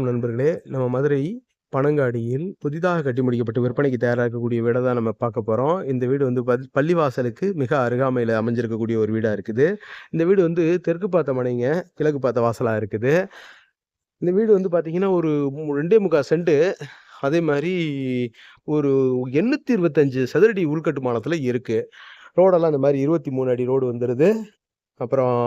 நண்பர்களே, நம்ம மதுரை பனங்காடியில் புதிதாக கட்டி முடிக்கப்பட்டு விற்பனைக்கு தயாரா இருக்கக்கூடிய வீட தான் நம்ம பார்க்க போறோம். இந்த வீடு வந்து பள்ளிவாசலுக்கு மிக அருகாமையில அமைஞ்சிருக்கக்கூடிய ஒரு வீடா இருக்குது. இந்த வீடு வந்து தெற்கு பார்த்த மனைங்க, கிழக்கு பார்த்த வாசலா இருக்குது. இந்த வீடு வந்து பார்த்தீங்கன்னா, ஒரு 2 1/4 சென்ட். அதே மாரி ஒரு 825 சதுரடி உள்கட்டுமானத்தில இருக்கு. ரோடெல்லாம் இந்த மாரி 23 அடி ரோடு வந்துருது. அப்புறம்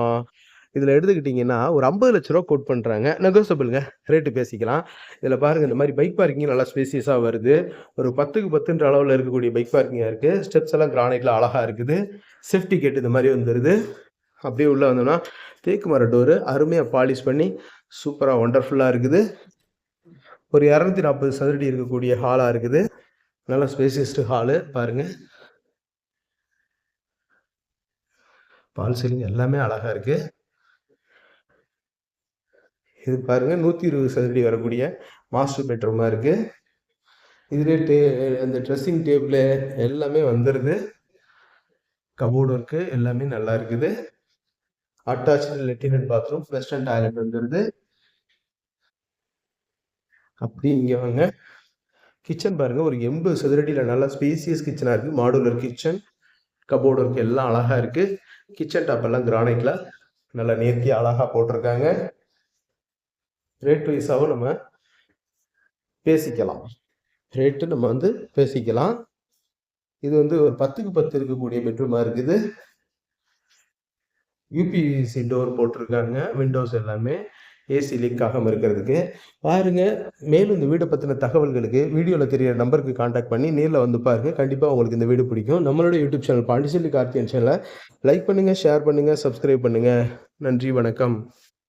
இதில எடுத்துக்கிட்டீங்கன்னா, ஒரு ரூ. 50,00,000 கோட் பண்றாங்க. நெகோசியபிள்ங்க. ரேட்டு பேசிக்கலாம். இதில பாருங்க இந்த மாரி பைக் பார்க்கிங் நல்லா ஸ்பேசியஸா வருது. ஒரு 10க்கு 10ன்ற அளவுல இருக்கக்கூடிய பைக் பார்க்கிங்கா இருக்கு. ஸ்டெப்ஸ் எல்லாம் கிரானைட்ல அழகா இருக்குது. சேஃப்டி கேட் இந்த மாரி வந்துருது. அப்படியே உள்ள வந்தோம்னா, தேக்கு மர டோரு அருமையா பாலிஷ் பண்ணி சூப்பரா வொண்டர்ஃபுல்லா இருக்குது. ஒரு 240 சதுரடி இருக்கக்கூடிய ஹாலா இருக்குது. நல்ல ஸ்பேசியஸ்டு ஹாலு பாருங்க. பால் சீலிங் எல்லாமே அழகா இருக்கு. இது பாருங்க 120 சதுரடி வரக்கூடிய மாஸ்டர் பெட்ரூமா இருக்கு. இதுலே அந்த ட்ரெஸ்ஸிங் டேபிள் எல்லாமே வந்துருது. கபோர்டு ஒர்க்கு எல்லாமே நல்லா இருக்குது. Attached latrine and bathroom, western toilet வந்துருது. அப்படி இங்க வாங்க. கிச்சன் பாருங்க ஒரு 80 சதுரடியில நல்லா ஸ்பேசியஸ் கிச்சனா இருக்கு. மாடுலர் கிச்சன், கபோர்டு ஒர்க் எல்லாம் அழகா இருக்கு. கிச்சன் டாப் எல்லாம் கிரானைட்ல நல்லா நேர்த்தியா அழகா போட்டிருக்காங்க. ரேட் வைஸாவும் நம்ம பேசிக்கலாம். ரேட்டு நம்ம வந்து பேசிக்கலாம். இது வந்து ஒரு 10க்கு 10 இருக்கக்கூடிய பெட்ரூமா இருக்குது. யூபிவிசி டோர் போட்டிருக்காங்க. விண்டோஸ் எல்லாமே ஏசி லீக் ஆகாம இருக்கிறதுக்கு. பாருங்க, மேலும் இந்த வீட பத்தின தகவல்களுக்கு வீடியோல தெரியிற நம்பருக்கு கான்டாக்ட் பண்ணி நேர்ல வந்து பாருங்க. கண்டிப்பா உங்களுக்கு இந்த வீடு பிடிக்கும். நம்மளோட யூடியூப் சேனல் பாண்டிச்சேரி கார்த்தியன் சேனலை லைக் பண்ணுங்க, ஷேர் பண்ணுங்க, சப்ஸ்கிரைப் பண்ணுங்க. நன்றி, வணக்கம்.